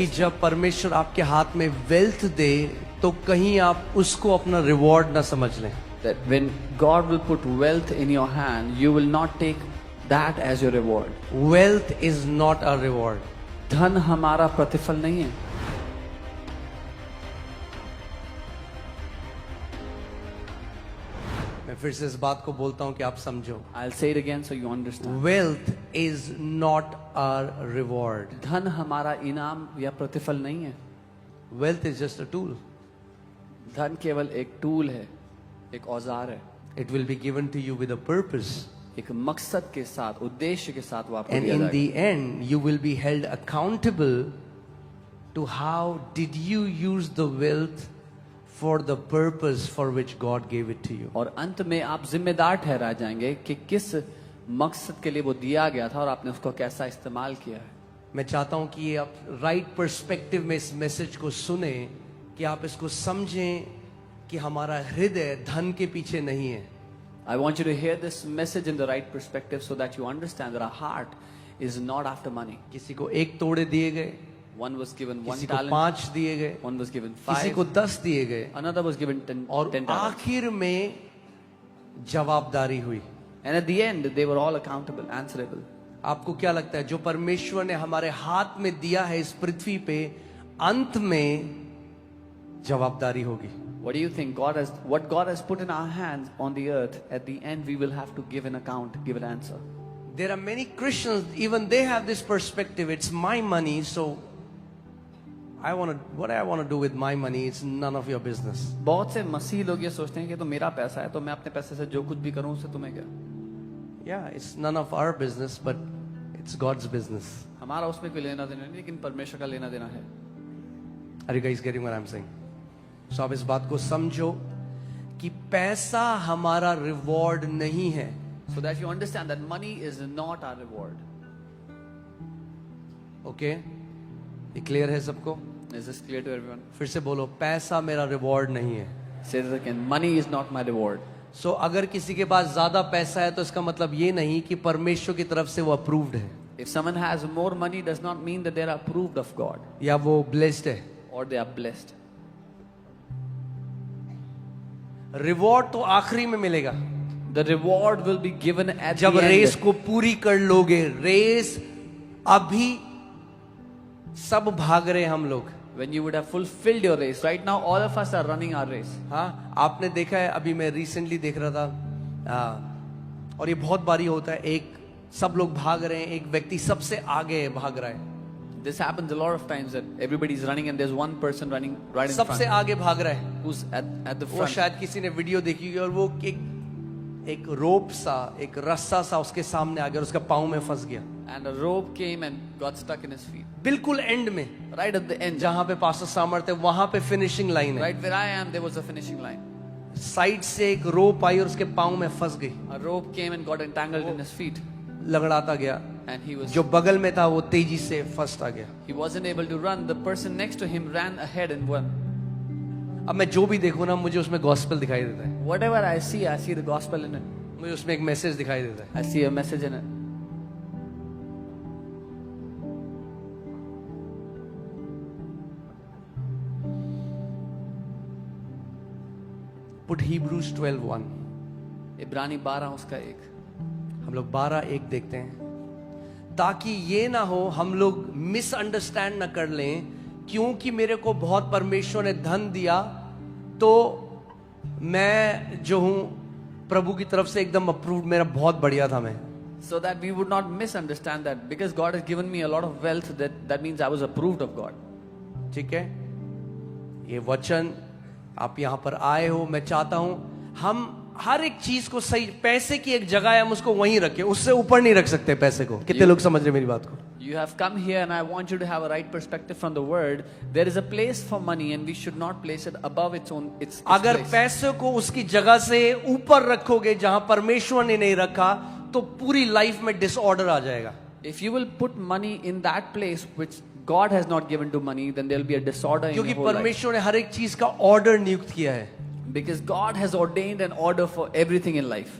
कि जब परमेश्वर आपके हाथ में वेल्थ दे तो कहीं आप उसको अपना रिवॉर्ड ना समझ लें. That when God will put wealth in your hand, you will not take that as your reward. Wealth is not a reward. धन हमारा प्रतिफल नहीं है. मैं फिर से इस बात को बोलता हूं कि आप समझो. I'll say it again so you understand. Wealth is not our reward. धन हमारा इनाम या प्रतिफल नहीं है. Wealth is just a tool. धन केवल एक टूल है, एक औजार है. It will be given to you with a purpose. एक मकसद के साथ, उद्देश्य के साथ वो आपको And दिया in जाएगा. the end, you will be held accountable to how did you use the wealth for the purpose for which God gave it to you. और अंत में आप जिम्मेदार ठहराए जाएंगे कि किस मकसद के लिए वो दिया गया था और आपने उसको कैसा इस्तेमाल किया है. मैं चाहता हूं कि आप राइट पर्सपेक्टिव में इस मैसेज को सुने, कि आप इसको समझें कि हमारा हृदय धन के पीछे नहीं है. I want you to hear this message in the right perspective so that you understand that our heart is not after money. किसी को 1 तोड़े दिए गए, One was given 1 किसी को talent, 5 दिए गए, one was given किसी 5, को 10 दिए गए, another was given 10 और 10 talents. आखिर में जवाबदारी हुई. And at the end, they were all accountable, answerable. आपको क्या लगता है जो परमेश्वर ने हमारे हाथ में दिया है इस पृथ्वी पे, अंत में जवाबदारी होगी? What do you think? What God has put in our hands on the earth, at the end we will have to give an account, give an answer. There are many Christians, even they have this perspective. It's my money, so what I want to do with my money, it's none of your business. बहुत से मसीह लोग ये सोचते हैं कि तो मेरा पैसा है तो मैं अपने पैसे से जो कुछ भी करूं उससे तुम्हें क्या. Yeah, it's none of our business, but it's God's business. हमारा उसमें कोई लेना देना नहीं, लेकिन परमेश्वर का लेना देना है. Are you guys getting what I'm saying? So आप इस बात को समझो कि पैसा हमारा रिवॉर्ड नहीं है. So that you understand that money is not our reward. Okay, ये क्लियर है सबको? Is this clear to everyone? फिर से बोलो, पैसा मेरा रिवॉर्ड नहीं है. Say this again. Money is not my reward. सो अगर किसी के पास ज्यादा पैसा है तो इसका मतलब ये नहीं कि परमेश्वर की तरफ से वो अप्रूव्ड है, If someone has more money, does not mean that they are approved of God या वो ब्लेस्ड है. or they are blessed. Reward तो आखिरी में मिलेगा, The reward will be given at जब the रेस end. को पूरी कर लोगे. रेस अभी सब भाग रहे हैं हम लोग. When you would have fulfilled your race. Right now, all of us are running our race. हाँ, आपने देखा है, अभी मैं रिसेंटली देख रहा था, और ये बहुत बारी होता है, एक सब लोग भाग रहे हैं, एक व्यक्ति सबसे आगे भाग रहा है. This happens a lot of times that everybody is running and there's one person running right in सबसे front आगे भाग रहा है. who's at the वो front. शायद किसी ने वीडियो देखी होगी, और वो एक रोप सा, एक रस्सा सा उसके सामने आ गया और उसका पाँव में फंस गया. And a rope came and got stuck in his feet. बिल्कुल एंड में, Right at the end. जहां पे पास्टर सामर्थ्य, वहां पे फिनिशिंग लाइन है. Right where I am, there was a finishing line. Side से एक रोप आई और उसके पाँव में फंस गई. A rope came and got entangled in his feet. लगड़ाता गया. And he was जो बगल में था वो तेजी से फंसता गया. he wasn't able to run. The person next to him ran ahead and won. अब मैं जो भी देखूं ना, मुझे उसमें गॉस्पेल दिखाई देता है. Whatever I see the gospel in it. मुझे उसमें एक मैसेज दिखाई देता है. I see a message in it. Put Hebrews 12:1. इब्रानी 12 उसका 1. हम लोग 12:1 देखते हैं, ताकि ये ना हो हम लोग मिसअंडरस्टैंड ना कर लें, क्योंकि मेरे को बहुत परमेश्वर ने धन दिया तो मैं जो हूं प्रभु की तरफ से एकदम अप्रूव्ड, मेरा बहुत बढ़िया था मैं. So that we would not misunderstand that because God has given me a lot of wealth, that means I was approved of God. ठीक है, ये वचन आप यहां पर आए हो, मैं चाहता हूं हम हर एक चीज को सही, पैसे की एक जगह है, हम उसको वहीं रखें, उससे ऊपर नहीं रख सकते पैसे को. कितने लोग समझ रहे मेरी बात को? You have come here and I want you to have a right perspective from the word. There is a place for money and we should not place it above its अगर place. पैसे को उसकी जगह से ऊपर रखोगे जहां परमेश्वर ने नहीं रखा, तो पूरी लाइफ में डिसऑर्डर आ जाएगा. If you will put money in that place which God has not given to money, then there will be a disorder in क्योंकि your whole life. परमेश्वर ने हर एक चीज का ऑर्डर नियुक्त किया है. Because God has ordained an order for everything in life.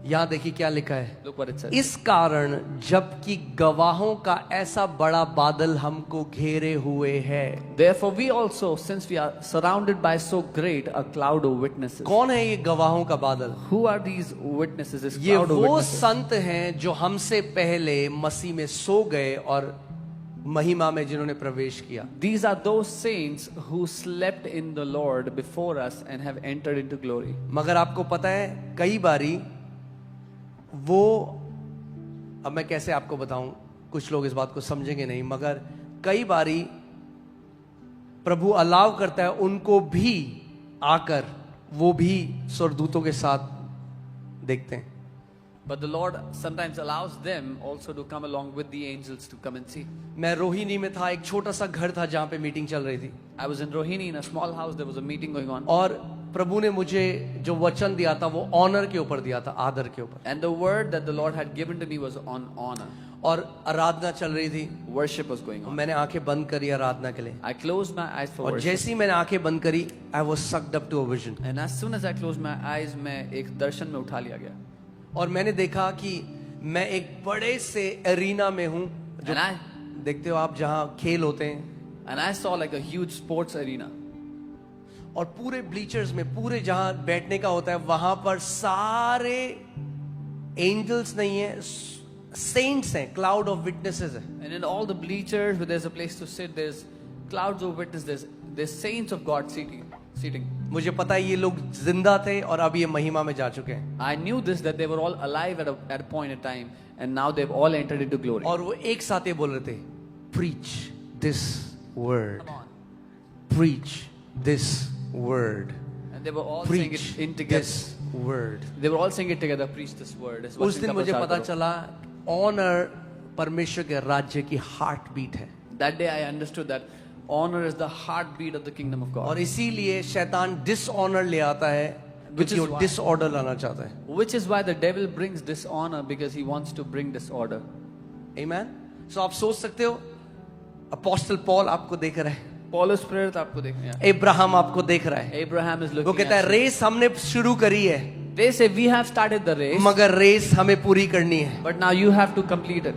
यहां देखिए क्या लिखा है, Look what it says. इस कारण जबकि गवाहों का ऐसा बड़ा बादल हमको घेरे हुए है। Therefore we also, since we are surrounded by so great a cloud of witnesses. कौन है ये गवाहों का बादल? Who are these witnesses, this ये cloud of वो witnesses? संत हैं जो हमसे पहले मसीह में सो गए और महिमा में जिन्होंने प्रवेश किया। These are those saints who slept in the Lord before us and have entered into glory. मगर आपको पता है कई बारी वो, अब मैं कैसे आपको बताऊं, कुछ लोग इस बात को समझेंगे नहीं, मगर कई बारी प्रभु अलाव करता है उनको भी आकर वो भी स्वर्गदूतों के साथ देखते हैं। But the Lord sometimes allows them also to come along with the angels to come and see. मैं रोहिणी में था, एक छोटा सा घर था जहां पे मीटिंग चल रही थी, I was in Rohini in a small house. There was a meeting going on. और प्रभु ने मुझे जो वचन दिया था वो ऑनर के ऊपर दिया था, आदर के ऊपर, And the word that the Lord had given to me was on honor. और आराधना चल रही थी। Worship was going on. मैंने आंखें बंद करी आराधना के लिए, I closed my eyes for और worship. जैसे ही मैंने आंखें बंद करी, I was sucked up to a vision. And as soon as I closed my eyes, मैं एक दर्शन में उठा लिया गया. और मैंने देखा कि मैं एक बड़े से एरिना में हूं, जो And I देखते हो आप जहां खेल होते हैं, and I saw like a huge sports arena. और पूरे ब्लीचर्स में, पूरे जहां बैठने का होता है वहां पर सारे एंजल्स नहीं है, सेंट्स हैं, क्लाउड ऑफ विटनेसेस है। And in all the bleachers where there's a place to sit, there's clouds of witnesses. There's saints of God seating. मुझे पता है ये लोग जिंदा थे और अब ये महिमा में जा चुके हैं। I knew this, that they were all alive at a point in time, and now they've all entered into glory. और वो एक साथ ये बोल रहे थे, preach this word, Come on. preach this word, And they were all saying preach it in together. this word। They were all saying it together. Preach this word. इस उस वचन दिन का मुझे प्रचार पता करो. चला ऑनर परमेश्वर के राज्य की हार्ट बीट है, That day I understood that honor is the heartbeat of the kingdom of God. और इसीलिए शैतान डिसऑनर ले आता है, Which is क्योंकि वो why- डिसऑर्डर लाना चाहता है। Which is why the devil brings dishonor, because he wants to bring disorder. आमीन। सो आप सोच सकते हो, अपोस्टल पॉल आपको देख रहा है, Paulus प्रेरित आपको देखने आया. अब्राहम आपको देख रहा है, Abraham is वो looking कहता है at you. रेस हमने शुरू करी है, They say we have started the race, मगर रेस हमें पूरी करनी है। but now you have to complete it.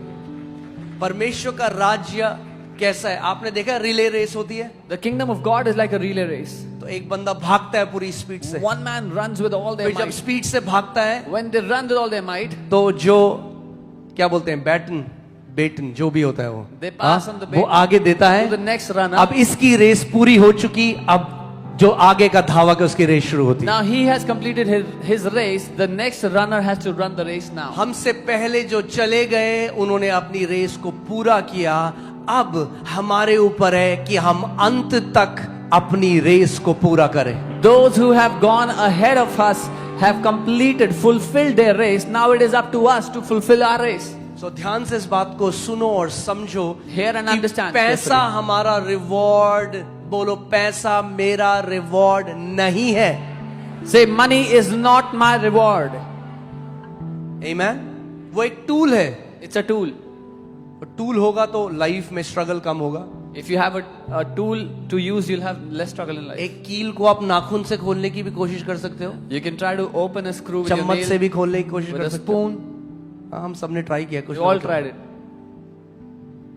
परमेश्वर का राज्य कैसा है? आपने देखा रिले रेस होती है, The kingdom of God is like a relay race. तो एक बंदा भागता है पूरी स्पीड से, One man runs with all their फिर जब might. स्पीड से भागता है When they run with all their might, तो जो क्या बोलते हैं, बेटन जो भी होता है वो, They pass on the वो baton आगे देता है। to the next runner. अब इसकी रेस पूरी हो चुकी, अब जो आगे का धावक है उसकी रेस शुरू होती है। Now he has completed his race. The next runner has to run the race now. हमसे पहले जो चले गए उन्होंने अपनी रेस को पूरा किया, अब हमारे ऊपर है कि हम अंत तक अपनी रेस को पूरा करें। Those who have gone ahead of us have completed, fulfilled their race. Now it is up to us to fulfill our race. So ध्यान से इस बात को सुनो और समझो, Hear and कि understand पैसा carefully. हमारा रिवॉर्ड, बोलो पैसा मेरा रिवॉर्ड नहीं है। Say, money is not my reward. आमीन। वो एक टूल है, It's a tool. टूल होगा तो लाइफ में स्ट्रगल कम होगा। If you have a tool to use, you'll have less struggle in life. एक कील को आप नाखून से खोलने की भी कोशिश कर सकते हो, You can try to open a screw with your चम्मच से nail, भी खोलने की कोशिश with कर a सकते हो। spoon. हाँ, हम सबने ट्राई किया, कुछ We all लोग तो- tried it.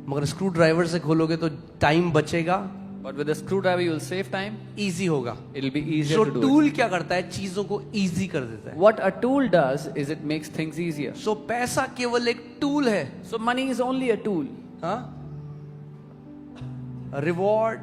मगर स्क्रू ड्राइवर से खोलोगे तो टाइम बचेगा, But with a screwdriver, you'll save time. Easy होगा। It'll be easier so to do tool क्या करता है, चीजों को इजी कर देता है। it. What a tool does is it makes things easier. सो पैसा केवल एक टूल है। So money is only a tool. हाँ, रिवॉर्ड,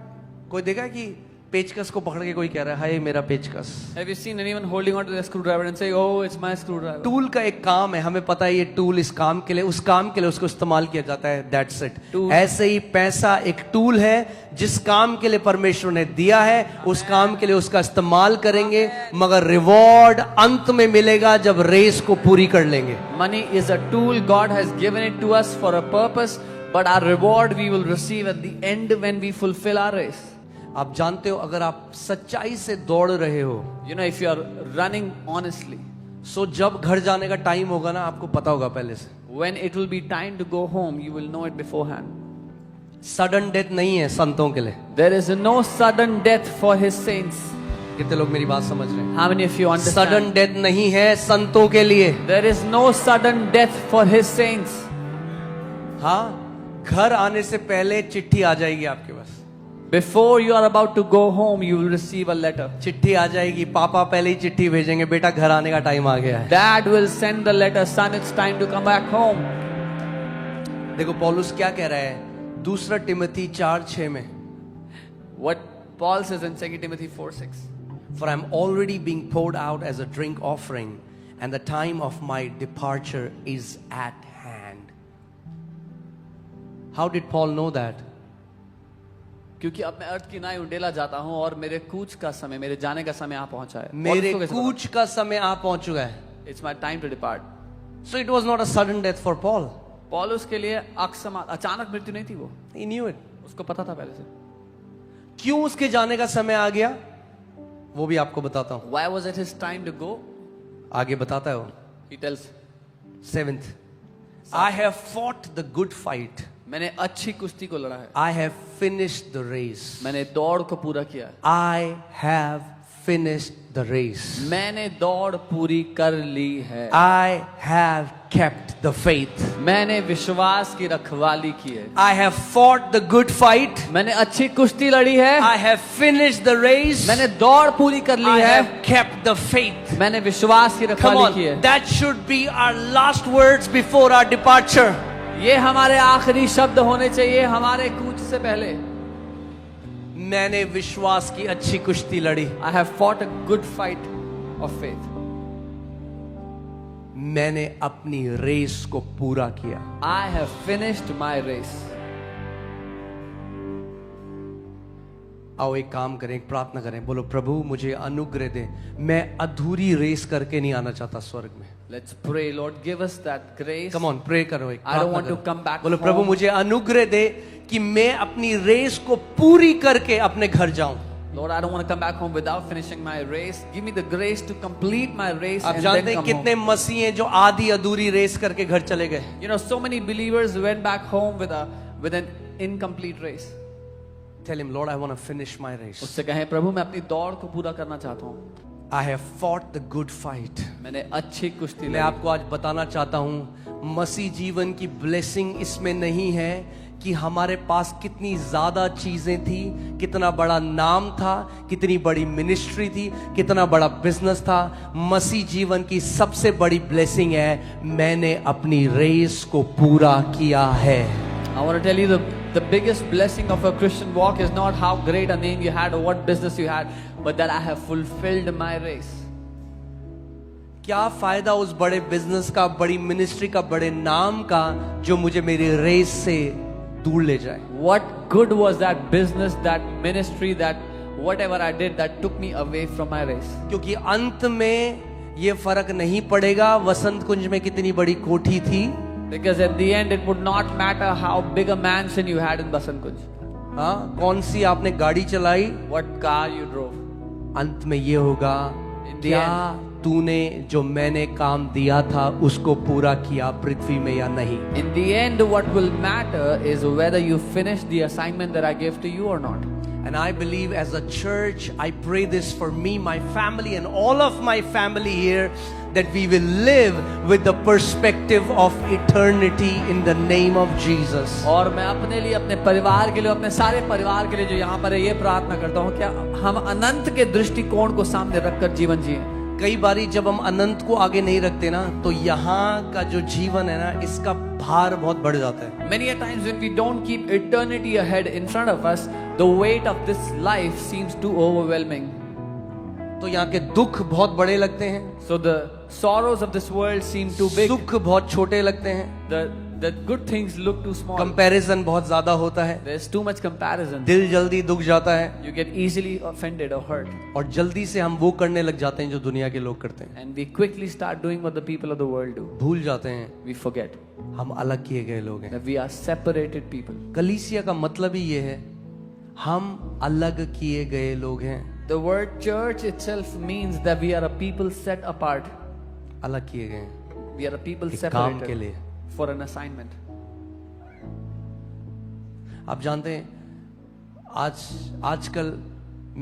कोई देखा है कि पेचकस को पकड़ के कोई कह रहा है हाय मेरा पेचकस। Have you seen anyone holding on to the screwdriver and saying, "Oh, it's my screwdriver"? Tool का एक काम है, हमें पता है ये टूल इस काम के लिए, उस काम के लिए उसको इस्तेमाल किया जाता है, दैट्स इट। Tool. ऐसे ही पैसा एक टूल है, जिस काम के लिए परमेश्वर ने दिया है उस काम के लिए उसका इस्तेमाल करेंगे, मगर रिवॉर्ड अंत में मिलेगा जब रेस को पूरी कर लेंगे। Money is a tool. God has given it to us for a purpose, but our reward we will receive at the end when we fulfill our race. आप जानते हो, अगर आप सच्चाई से दौड़ रहे हो, You know, if you are running honestly, सो जब घर जाने का टाइम होगा ना, आपको पता होगा पहले से। when it will be time to go home, you will know it beforehand. Sudden death नहीं है संतों के लिए। There is no sudden death for his saints. कितने लोग मेरी बात समझ रहे हैं? How many of you understand? Sudden death नहीं है संतों के लिए। There is no sudden death for his saints. हाँ, घर आने से पहले चिट्ठी आ जाएगी आपके पास। Before you are about to go home, you will receive a letter. चिट्ठी आ जाएगी, पापा पहले ही चिट्ठी भेजेंगे, बेटा घर आने का टाइम आ गया है। Dad will send the letter, son, it's time to come back home. देखो पौलुस क्या कह रहा है, दूसरा तिमोथी 4:6 में, What Paul says in 2 Timothy 4:6. For I am already being poured out as a drink offering, and the time of my departure is at hand. How did Paul know that? क्योंकि अब मैं अर्थ की नाई उंडेला जाता हूँ और मेरे कूच का समय, मेरे जाने का समय आ पहुंचा है। मेरे कूच का समय आ पहुंच चुका है। It's my time to depart. So it was not a sudden death for Paul. पौलुस के लिए अचानक मृत्यु नहीं थी वो। He knew it. उसको पता था पहले से। क्यों उसके जाने का समय आ गया वो भी आपको बताता हूं। Why was it his time to go? आगे बताता है वो। He tells. 7th, I have fought the good fight. मैंने अच्छी कुश्ती को लड़ा है। I have finished the race. मैंने दौड़ को पूरा किया है। I have finished the race. मैंने दौड़ पूरी कर ली है। I have kept the faith. मैंने विश्वास की रखवाली की है। I have fought the good fight. मैंने अच्छी कुश्ती लड़ी है। I have finished the race. मैंने दौड़ पूरी कर ली I है। have kept the faith. मैंने विश्वास की Come रखवाली की on, है। that should be our last words before our departure. ये हमारे आखिरी शब्द होने चाहिए हमारे कूच से पहले। मैंने विश्वास की अच्छी कुश्ती लड़ी। I have fought a good fight of faith. मैंने अपनी रेस को पूरा किया। I have finished my race. आओ एक काम करें, एक प्रार्थना करें, बोलो प्रभु मुझे अनुग्रह दे, मैं अधूरी रेस करके नहीं आना चाहता स्वर्ग में। Let's pray, Lord, give us that grace. Come on pray करो, एक I don't प्रार्थना want to करो। come back बोलो home. प्रभु मुझे अनुग्रह दे कि मैं अपनी रेस को पूरी करके अपने घर जाऊं। Lord, I don't want to come back home without finishing my race. Give me the grace to complete my race आप and जानते then हैं come कितने home. मसीह हैं जो आधी अधूरी रेस करके घर चले गए। You know, so many believers went back home with an incomplete race. Tell him, Lord, I want to finish my race. उससे कहें प्रभु मैं अपनी दौड़ को पूरा करना चाहता हूँ। I have fought the good fight. मैंने अच्छी कुश्ती मैं लड़ी। आपको आज बताना चाहता हूँ, मसीह जीवन की ब्लेसिंग इसमें नहीं है कि हमारे पास कितनी ज्यादा चीजें थी, कितना बड़ा नाम था, कितनी बड़ी मिनिस्ट्री थी, कितना बड़ा बिजनेस था। मसीह जीवन की सबसे बड़ी ब्लेसिंग है, मैंने अपनी रेस को पूरा किया है। I want to tell you the biggest blessing of a Christian walk is not how great a name you had or what business you had, but that I have fulfilled my race. क्या फायदा उस बड़े business का, बड़ी ministry का, बड़े नाम का जो मुझे मेरी रेस से दूर ले जाए? What good was that business, that ministry, that whatever I did that took me away from my race? क्योंकि अंत में ये फर्क नहीं पड़ेगा वसंत कुंज में कितनी बड़ी कोठी थी। Because at the end it would not matter how big a mansion you had in Basant Kunj. हाँ, कौन सी आपने गाड़ी चलाई, What car you drove. अंत में ये होगा In the क्या end. तूने जो मैंने काम दिया था उसको पूरा किया पृथ्वी में या नहीं। In the end, what will matter is whether you finish the assignment that I gave to you or not. And I believe as a church, I pray this for me, my family, and all of my family here, that we will live with the perspective of eternity in the name of Jesus. और मैं अपने लिए, अपने परिवार के लिए, अपने सारे परिवार के लिए जो यहाँ पर है, ये प्रार्थना करता हूँ क्या हम अनंत के दृष्टिकोण को सामने रखकर जीवन जिए। कई बारी जब हम अनंत को आगे नहीं रखते ना, तो यहाँ का जो जीवन है ना, इसका भार बहुत बढ़ जाता है। Many a times when we don't keep eternity ahead in front of us, the weight of this life seems too overwhelming. तो यहाँ के दुख बहुत बड़े लगते हैं, So the sorrows of this world seem too big. सुख बहुत छोटे लगते हैं, The good things look too small. Comparison बहुत ज्यादा होता है, There's too much comparison. दिल जल्दी दुख जाता है, You get easily offended or hurt. और जल्दी से हम वो करने लग जाते हैं जो दुनिया के लोग करते हैं। And we quickly start doing what the people of the world do. भूल जाते हैं We forget हम अलग किए गए लोग हैं। that we are separated people. कलीसिया का मतलब ही ये है, हम अलग किए गए लोग हैं। The word church itself means that we are a people set apart. अलग किए गए हैं We are a people एक काम के separated लिए। for an assignment. आप जानते हैं आजकल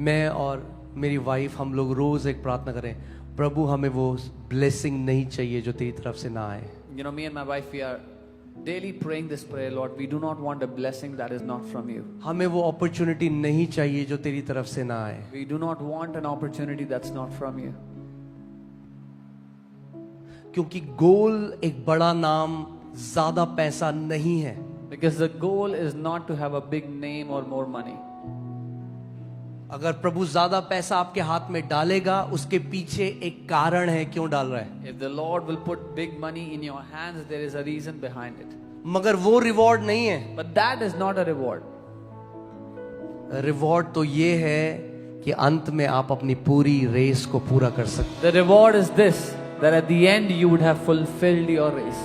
मैं और मेरी वाइफ, हम लोग रोज एक प्रार्थना करें, प्रभु हमें वो ब्लेसिंग नहीं चाहिए जो तेरी तरफ से ना आए. You know, me and my wife, we are daily praying this prayer, Lord, we do not want a blessing that is not from you. हमें वो अपॉर्चुनिटी नहीं चाहिए जो तेरी तरफ से ना आए. We do not want an opportunity that's not from you. क्योंकि गोल एक बड़ा नाम, ज्यादा पैसा नहीं है. Because the goal is not to have a big name or more money. अगर प्रभु ज्यादा पैसा आपके हाथ में डालेगा, उसके पीछे एक कारण है क्यों डाल रहा है. If the Lord will put big money in your hands, there is a reason behind it. मगर वो रिवॉर्ड नहीं है. But that is not a reward. Reward तो ये है कि अंत में आप अपनी पूरी रेस को पूरा कर सकते. The reward is this, that at the end you would have fulfilled your race.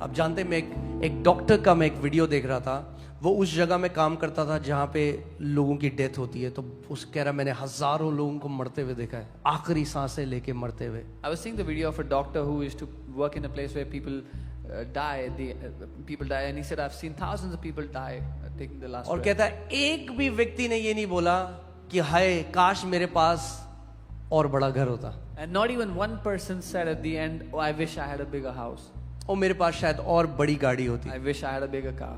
अब जानते, मैं एक डॉक्टर का मैं एक वीडियो देख रहा था. वो उस जगह में काम करता था जहाँ पे लोगों की डेथ होती है. तो उस कह रहा, मैंने हजारों लोगों को मरते हुए देखा है, आखिरी सांसें लेके मरते हुए. I was seeing the video of a doctor who used to work in a place where people die. People die, and he said, "I've seen thousands of people die taking the last और breath." कहता है, एक भी व्यक्ति ने ये नहीं बोला कि हाय काश मेरे पास और बड़ा घर होता, And not even one person said at the end, "Oh, I wish I had a bigger house. और मेरे पास शायद और बड़ी गाड़ी होती. I wish I had a bigger car."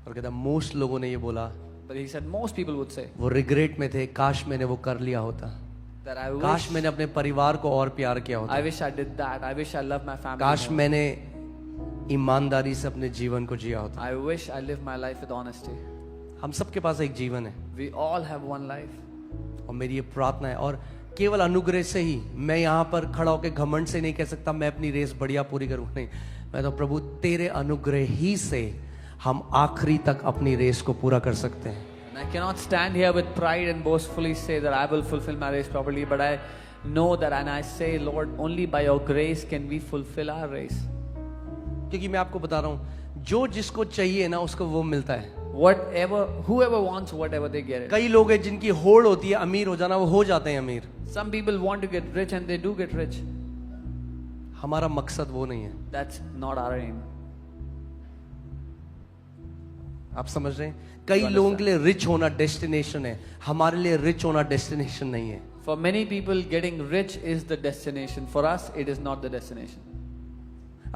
और कहता मोस्ट लोगों ने ये बोला, But he said most people would say वो रिग्रेट में थे, काश मैंने वो कर लिया होता, that I काश wish मैंने अपने परिवार को और प्यार किया होता, I wish I did that. I wish I loved my family काश more. मैंने ईमानदारी से अपने जीवन को जिया होता. I wish I lived my life with honesty. हम सबके पास एक जीवन है We all have one life. और मेरी ये प्रार्थना है, और केवल अनुग्रह से ही. मैं यहाँ पर खड़ा होकर घमंड से नहीं कह सकता मैं अपनी रेस बढ़िया पूरी करूँ, नहीं. मैं तो प्रभु तेरे अनुग्रह ही से हम आखिरी तक अपनी रेस को पूरा कर सकते हैं. And I cannot stand here with pride and boastfully say that I will fulfill my race properly, but I know that, and I say, Lord, only by your grace can we fulfill our race. क्योंकि मैं आपको बता रहा हूँ, जो जिसको चाहिए ना उसको वो मिलता है. Whoever wants whatever they get it. कई लोग हैं जिनकी होड़ होती है अमीर हो जाना, वो हो जाते हैं अमीर. Some people want to get rich and they do get rich. हमारा मकसद वो नहीं है. That's not our aim. आप समझ रहे हैं? कई लोगों के लिए रिच होना डेस्टिनेशन है, हमारे लिए रिच होना डेस्टिनेशन नहीं है. For many people, getting rich is the destination. For us, it is not the destination.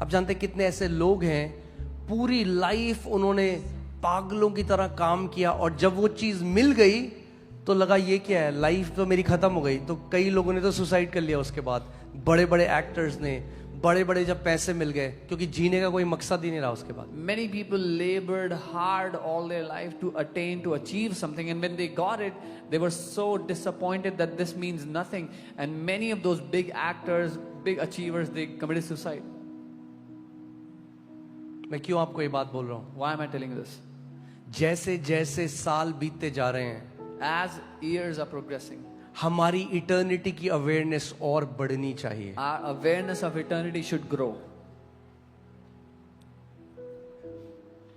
आप जानते हैं कितने ऐसे लोग हैं, पूरी लाइफ उन्होंने पागलों की तरह काम किया, और जब वो चीज मिल गई तो लगा ये क्या है, लाइफ तो मेरी खत्म हो गई. तो कई लोगों ने तो सुसाइड कर लिया उसके बाद. बड़े बड़े एक्टर्स ने, बड़े बड़े जब पैसे मिल गए, क्योंकि जीने का कोई मकसद ही नहीं रहा उसके बाद. Many people labored hard all their life to attain, to achieve something, and when they got it, they were so disappointed that this means nothing. And many of those big actors, big achievers, they committed suicide. मैं क्यों आपको ये बात बोल रहा हूँ? Why am I telling you this? जैसे जैसे साल बीतते जा रहे हैं, As years are progressing, हमारी इटर्निटी की अवेयरनेस और बढ़नी चाहिए. our awareness of eternity should grow.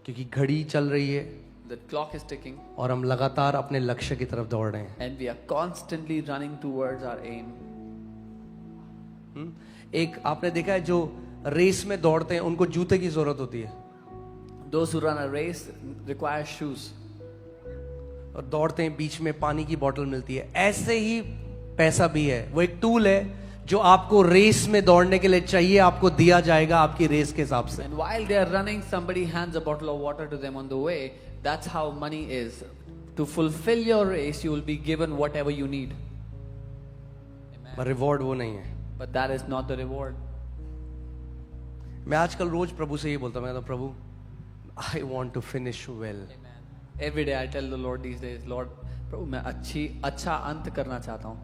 क्योंकि घड़ी चल रही है The clock is ticking, और हम लगातार अपने लक्ष्य की तरफ दौड़ रहे हैं. and we are constantly running towards our aim. एक आपने देखा है जो रेस में दौड़ते हैं उनको जूते की जरूरत होती है, Those who run a race require shoes. और दौड़ते हैं बीच में पानी की बोतल मिलती है. ऐसे ही पैसा भी है, वो एक टूल है जो आपको रेस में दौड़ने के लिए चाहिए, आपको दिया जाएगा आपकी रेस के हिसाब से. And while they are running, somebody hands a bottle of water to them on the way. That's how money is. To fulfill your race, you will be given whatever you need. पर reward वो नहीं है. But that is not the reward. मैं आजकल रोज प्रभु से ये बोलता हूँ, मैं तो प्रभु I want to finish well. Every day I tell the Lord these days, Lord, प्रभु मैं अच्छा अंत करना चाहता हूँ.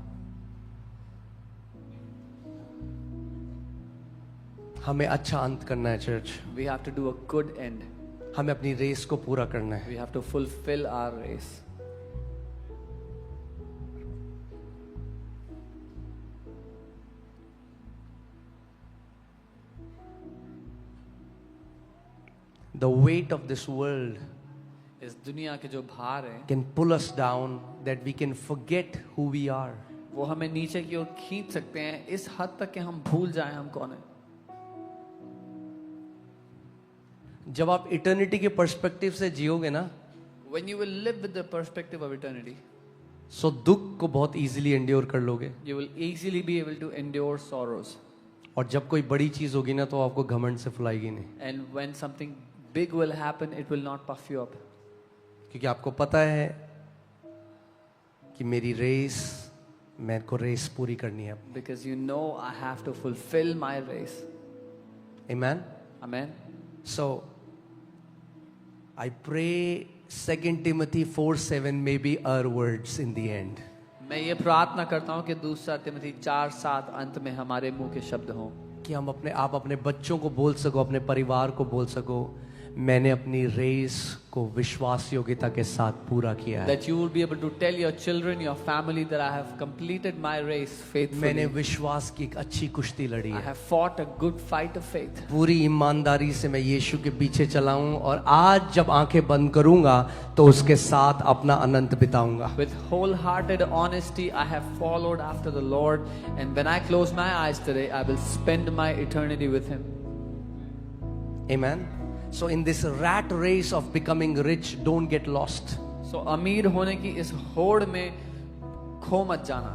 हमें अच्छा अंत करना है church. We have to do a good end. हमें अपनी रेस को पूरा करना है. We have to fulfill our race. The weight of this world इस दुनिया के जो भार है, can pull us down that we can forget who we are. वो हमें नीचे की ओर खींच सकते हैं इस हद तक कि हम भूल जाएं हम कौन है. जब आप इटर्निटी के पर्सपेक्टिव से जियोगे ना, When you will live with the perspective of eternity, सो दुख को बहुत इजीली एंड्योर कर लोगे. You will easily be able to endure sorrows. और जब कोई बड़ी चीज होगी ना तो आपको घमंड से फुलाएगी नहीं. And when something big will happen, it will not puff you up. क्योंकि आपको पता है कि मेरी रेस, मेरे को रेस पूरी करनी है. Because you know I have to fulfill my race. Amen. Amen. So I pray 2 Timothy 4:7 may be our words in the end. मैं ये प्रार्थना करता हूँ कि 2 तिमोथी 4:7 अंत में हमारे मुंह के शब्द हों. कि आप अपने बच्चों को बोल सको, अपने परिवार को बोल सको, मैंने अपनी रेस को विश्वास योग्यता के साथ पूरा किया है. That you will be able to tell your children, your family that I have completed my race faithfully. मैंने विश्वास की एक अच्छी कुश्ती लड़ी I है. have fought a good fight of faith. पूरी ईमानदारी से मैं यीशु के पीछे चला हूं और आज जब आंखें बंद करूंगा तो उसके साथ अपना अनंत बिताऊंगा. With wholehearted honesty, I have followed after the Lord, and when I close my eyes today, I will spend my eternity with Him. Amen. So in this rat race of becoming rich, don't get lost. So अमीर होने की इस होड़ में खो मत जाना.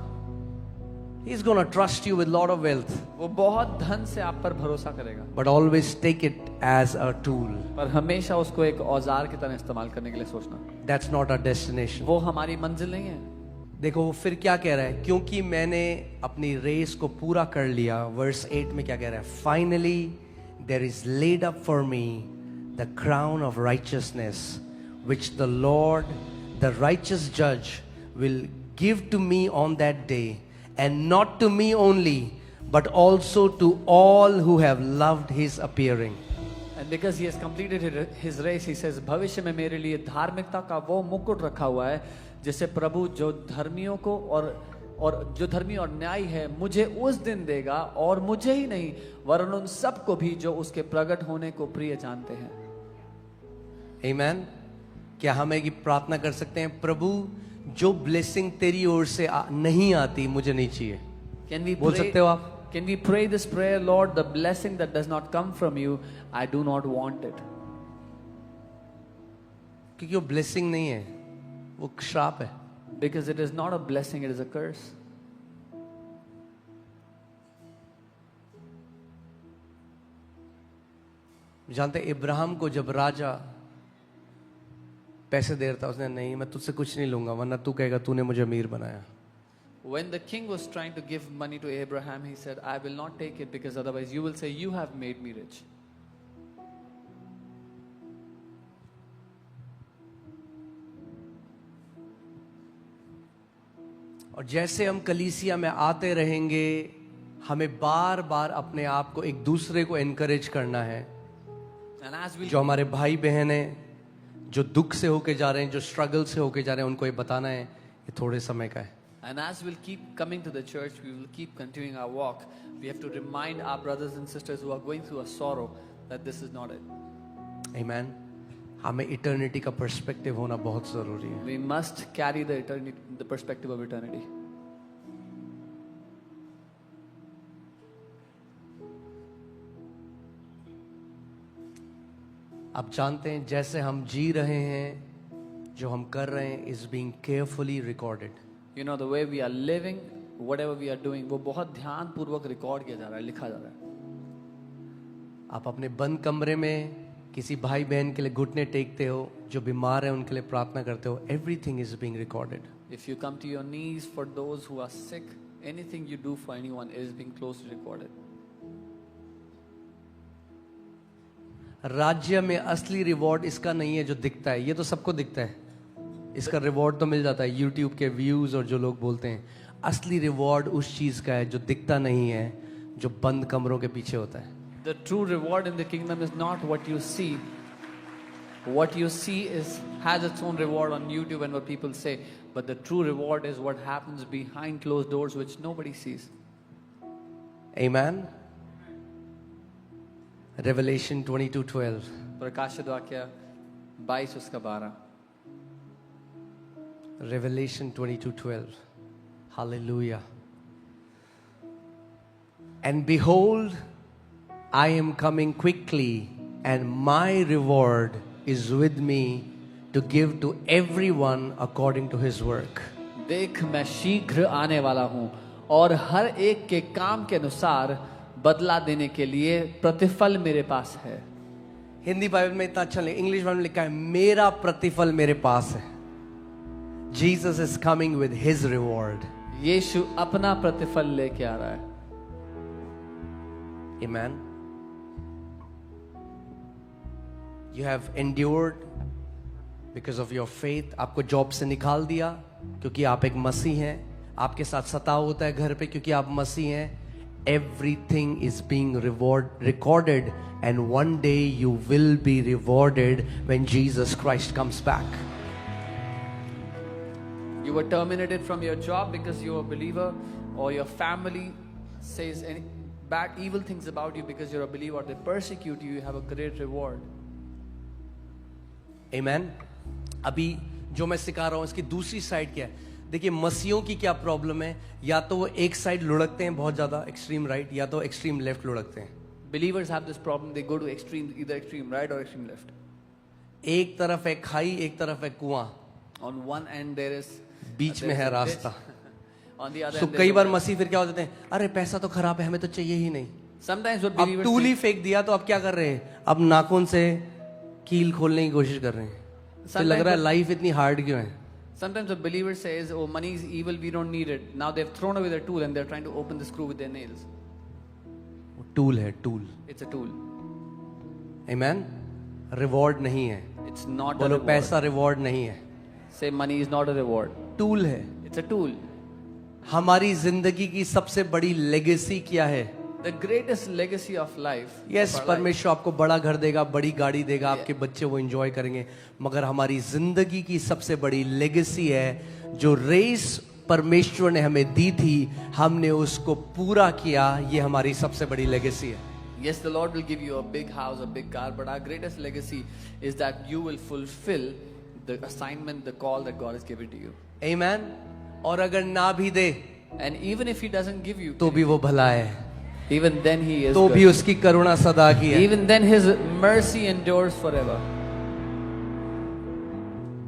He's going to trust you with lot of wealth, वो बहुत धन से आप पर भरोसा करेगा, but always take it as a tool. पर हमेशा उसको एक औजार की तरह इस्तेमाल करने के लिए सोचना. That's not our destination. वो हमारी मंजिल नहीं है. देखो वो फिर क्या कह रहा है, क्योंकि मैंने अपनी रेस को पूरा कर लिया. वर्स 8 में क्या कह रहा है? Finally there is laid up for me the crown of righteousness, which the Lord, the righteous judge, will give to me on that day, and not to me only, but also to all who have loved his appearing. And because he has completed his race, he says, भविष्य में मेरे लिए धार्मिकता का वो मुकुट रखा हुआ है जिसे प्रभु जो धर्मियों को और जो धर्मी और न्यायी है मुझे उस दिन देगा, और मुझे ही नहीं वरन उन सबको भी जो उसके प्रकट होने को प्रिय जानते हैं. Amen. क्या हम एक प्रार्थना कर सकते हैं, प्रभु जो ब्लेसिंग तेरी ओर से नहीं आती मुझे नहीं चाहिए. Can we बोल pray, सकते हो आप? Can we pray this prayer, Lord, the blessing that does not come from you, I do not want it. क्योंकि वो ब्लेसिंग नहीं है, वो श्राप है. Because it is not a blessing, it is a curse. जानते इब्राहिम को जब राजा पैसे दे रहा था, उसने नहीं, मैं तुझसे कुछ नहीं लूंगा वरना तू कहेगा तूने मुझे अमीर बनाया. When the king was trying to give money to Abraham, he said, I will not take it because otherwise you will say, you have made me rich. और जैसे हम कलीसिया में आते रहेंगे, हमें बार बार अपने आप को एक दूसरे को एनकरेज करना है. And as we जो हमारे भाई बहन हैं, जो दुख से होके जा रहे हैं, जो स्ट्रगल से होके जा रहे हैं, उनको ये बताना है ये थोड़े समय का है. And as we'll keep coming to the church, we will keep continuing our walk. We have to remind our brothers and sisters who are going through a sorrow that this is not it. Amen. हमें eternity का perspective होना बहुत जरूरी है. We must carry the eternity, the perspective of eternity. आप जानते हैं जैसे हम जी रहे हैं, जो हम कर रहे हैं is being carefully recorded. You know, the way we are living, whatever we are doing, वो बहुत ध्यान पूर्वक रिकॉर्ड किया जा रहा है, लिखा जा रहा है. आप अपने बंद कमरे में किसी भाई बहन के लिए घुटने टेकते हो, जो बीमार है उनके लिए प्रार्थना करते हो, everything is being recorded. If you come to your knees for those who are sick, anything you do for anyone is being closely recorded. राज्य में असली रिवॉर्ड इसका नहीं है जो दिखता है. ये तो सबको दिखता है, इसका रिवॉर्ड तो मिल जाता है यूट्यूब के व्यूज और जो लोग बोलते हैं. असली रिवॉर्ड उस चीज का है जो दिखता नहीं है, जो बंद कमरों के पीछे होता है. The true reward in the kingdom is not what you see. What you see has its own reward on YouTube and what people say, but the true reward is what happens behind closed doors, which nobody sees. Amen. Revelation 22:12. प्रकाशित वाक्य 22 उसका 12. Revelation 22:12. Hallelujah. And behold, I am coming quickly, and my reward is with me to give to everyone according to his work. देख मैं शीघ्र आने वाला हूं और हर एक के काम के अनुसार बदला देने के लिए प्रतिफल मेरे पास है। हिंदी बाइबल में इतना अच्छा नहीं, इंग्लिश बाइबल में लिखा है मेरा प्रतिफल मेरे पास है। Jesus is coming with his reward. यीशु अपना प्रतिफल लेके आ रहा है। Amen. You have endured because of your faith. आपको जॉब से निकाल दिया क्योंकि आप एक मसीह हैं। आपके साथ सताव होता है घर पे क्योंकि आप मसीह हैं। Everything is being recorded, and one day you will be rewarded when Jesus Christ comes back. You were terminated from your job because you're a believer, or your family says any bad, evil things about you because you're a believer, or they persecute you, you have a great reward. Amen. अभी जो मैं सिखा रहा हूं इसकी दूसरी side क्या है? देखिए मसीहों की क्या प्रॉब्लम है, या तो वो एक साइड लुढ़कते हैं बहुत ज्यादा एक्सट्रीम राइट, या तो एक्सट्रीम लेफ्ट लुढ़कते हैं। Believers have this problem, they go to extreme, either extreme right or extreme left. एक तरफ है खाई, एक तरफ है कुआं, On one end there is बीच में है रास्ता। on the other तो end कई there's बार a- मसीह फिर क्या हो जाते हैं, अरे पैसा तो खराब है हमें तो चाहिए ही नहीं। Sometimes what अब believers टूल ही think- फेंक दिया तो अब क्या कर रहे हैं, अब नाखून से कील खोलने की कोशिश कर रहे हैं। तो लग रहा है लाइफ इतनी हार्ड क्यों है। Sometimes a believer says, oh, money is evil, we don't need it. Now they've thrown away their tool and they're trying to open the screw with their nails. Tool है tool. It's a tool. Amen. Reward नहीं है। It's not a बोलो reward. पैसा reward नहीं है, Say money is not a reward. Tool है। It's a tool. हमारी जिंदगी की सबसे बड़ी लेगेसी क्या है? The greatest legacy of life. Yes, of our life. परमेश्वर आपको बड़ा घर देगा, बड़ी गाड़ी देगा, आपके बच्चे वो एंजॉय करेंगे, मगर हमारी जिंदगी की सबसे बड़ी लेगेसी है जो रेस परमेश्वर ने हमें दी थी, हमने उसको पूरा किया। ये हमारी सबसे बड़ी लेगेसी है। Yes, the Lord will give you a big house, a big car, but our greatest legacy is that you will fulfill the assignment, the call that God has given to you. आमेन। और अगर ना भी दे And even if He doesn't give you, तो भी वो भला है, even then He is तो good. भी उसकी करुणा सदा की है। Even then His mercy endures forever.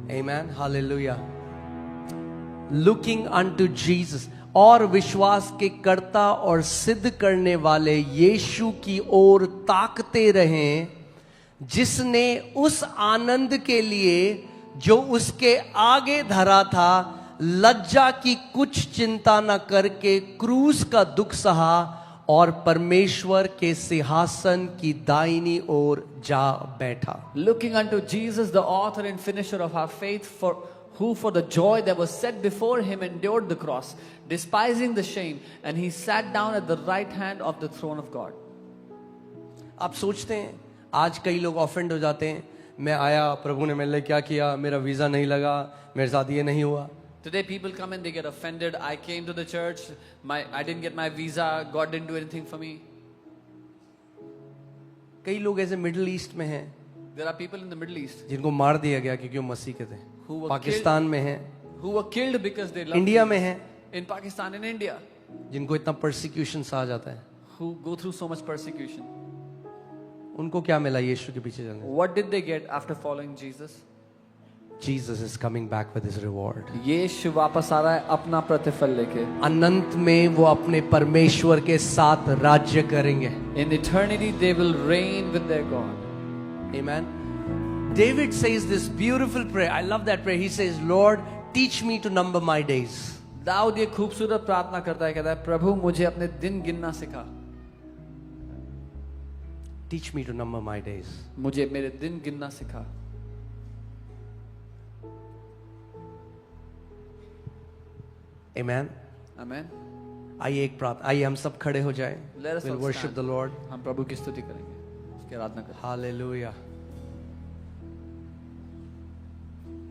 Amen. Hallelujah. Looking unto Jesus, और विश्वास के कर्ता और सिद्ध करने वाले यीशु की ओर ताकते रहें, जिसने उस आनंद के लिए जो उसके आगे धरा था लज्जा की कुछ चिंता न करके क्रूस का दुख सहा और परमेश्वर के सिंहासन की दाहिनी ओर जा बैठा। Looking unto Jesus, the author and finisher of our faith, who for the joy that was set before him endured the cross, despising the shame, and he sat down at the right hand of the throne of God. आप सोचते हैं, आज कई लोग offend हो जाते हैं, मैं आया, प्रभु ने मेरे लिए क्या किया, मेरा वीजा नहीं लगा, मेरे साथ ये नहीं हुआ। Today people come and they get offended. I came to the church, I didn't get my visa, God didn't do anything for me. कई लोग ऐसे मिडिल ईस्ट में हैं There are people in the Middle East जिनको मार दिया गया क्योंकि वो मसीह के थे। who were पाकिस्तान में हैं, who were killed because they loved India में Jesus. हैं In Pakistan and India, जिनको इतना परसिक्यूशन आ जाता है। who go through so much persecution. उनको क्या मिला यीशु के पीछे चलने? What did they get after following Jesus? Jesus is coming back with his reward. यीशु वापस आ रहा है अपना प्रतिफल लेके। अनंत में वो अपने परमेश्वर के साथ राज्य करेंगे। In eternity they will reign with their God. Amen. David says this beautiful prayer. I love that prayer. He says, Lord, teach me to number my days. Dawood ये खूबसूरत प्रार्थना करता है, कहता है प्रभु मुझे अपने दिन गिनना सिखा। Teach me to number my days. मुझे मेरे दिन गिनना सिखा। Amen. Amen. आइए एक प्रार्थना, आइए हम सब खड़े हो जाएं। Let us We'll all worship stand. the Lord. हम प्रभु की स्तुति करेंगे, उसकी आराधना करेंगे। Hallelujah.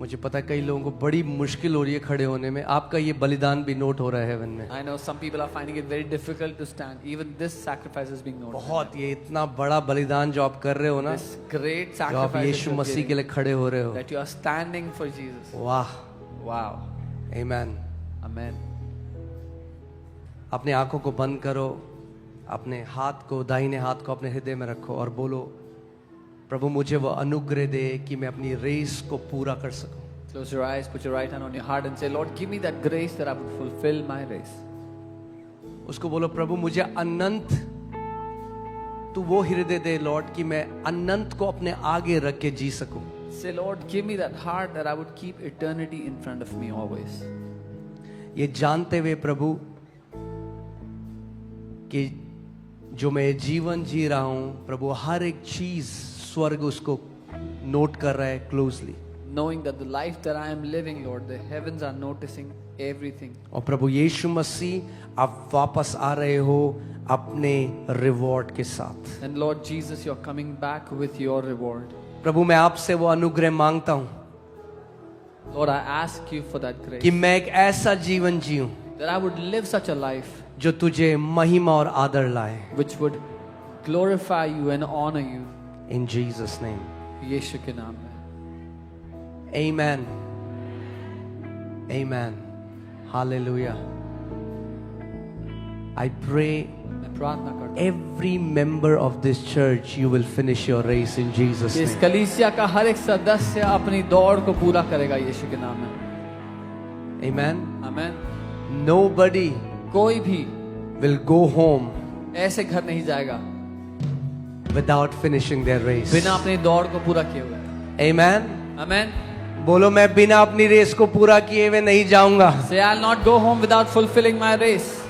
मुझे पता है कई लोगों को बड़ी मुश्किल हो रही है खड़े होने में। आपका ये बलिदान भी नोट हो रहा है हेवन में। I know some people are finding it very difficult to stand. Even this sacrifice is being noted. बहुत, ये इतना बड़ा बलिदान जो आप कर रहे हो ना, This great जो आप sacrifice यीशु that, मसीह के लिए खड़े हो रहे हो। that you are standing for Jesus. वाह, Wow. आमेन। Amen. अपने आंखों को बंद करो, अपने हाथ को, दाहिने हाथ को अपने हृदय में रखो और बोलो, प्रभु मुझे वो अनुग्रह दे कि मैं अपनी रेस को पूरा कर सकूं। Close your eyes, put your right hand on your heart and say, Lord, give me that grace that I would fulfill my race. उसको बोलो, प्रभु मुझे अनंत तू वो हृदय दे लॉर्ड कि मैं अनंत को अपने आगे रख के जी सकूं. Say, Lord, give me that heart that I would keep eternity in front of me always. ये जानते हुए प्रभु कि जो मैं जीवन जी रहा हूं प्रभु, हर एक चीज स्वर्ग उसको नोट कर रहा है closely. Knowing that the life that I am living, Lord, the heavens are noticing everything. और प्रभु यीशु मसीह आप वापस आ रहे हो अपने रिवॉर्ड के साथ. And Lord Jesus, you're coming back with your reward. प्रभु मैं आपसे वो अनुग्रह मांगता हूं Lord, I ask you for that grace. कि मैं एक ऐसा जीवन जीऊं That I would live such a life जो तुझे महिमा और आदर लाए. which would glorify you and honor you. In Jesus name. यीशु के नाम में. Amen. Amen. Hallelujah. I pray मैं प्रार्थना करता हूँ every member of this church you will finish your race in Jesus कि इस name. कलीसिया का हर एक सदस्य अपनी दौड़ को पूरा करेगा यीशु के नाम में. Amen. आमेन. Nobody कोई भी will go home ऐसे घर नहीं जाएगा without finishing their race. बिना अपनी दौड़ को पूरा किए हुए. Amen. आमेन. बोलो, मैं बिना अपनी रेस को पूरा किए हुए नहीं जाऊंगा. Say, I'll not go home without fulfilling my race.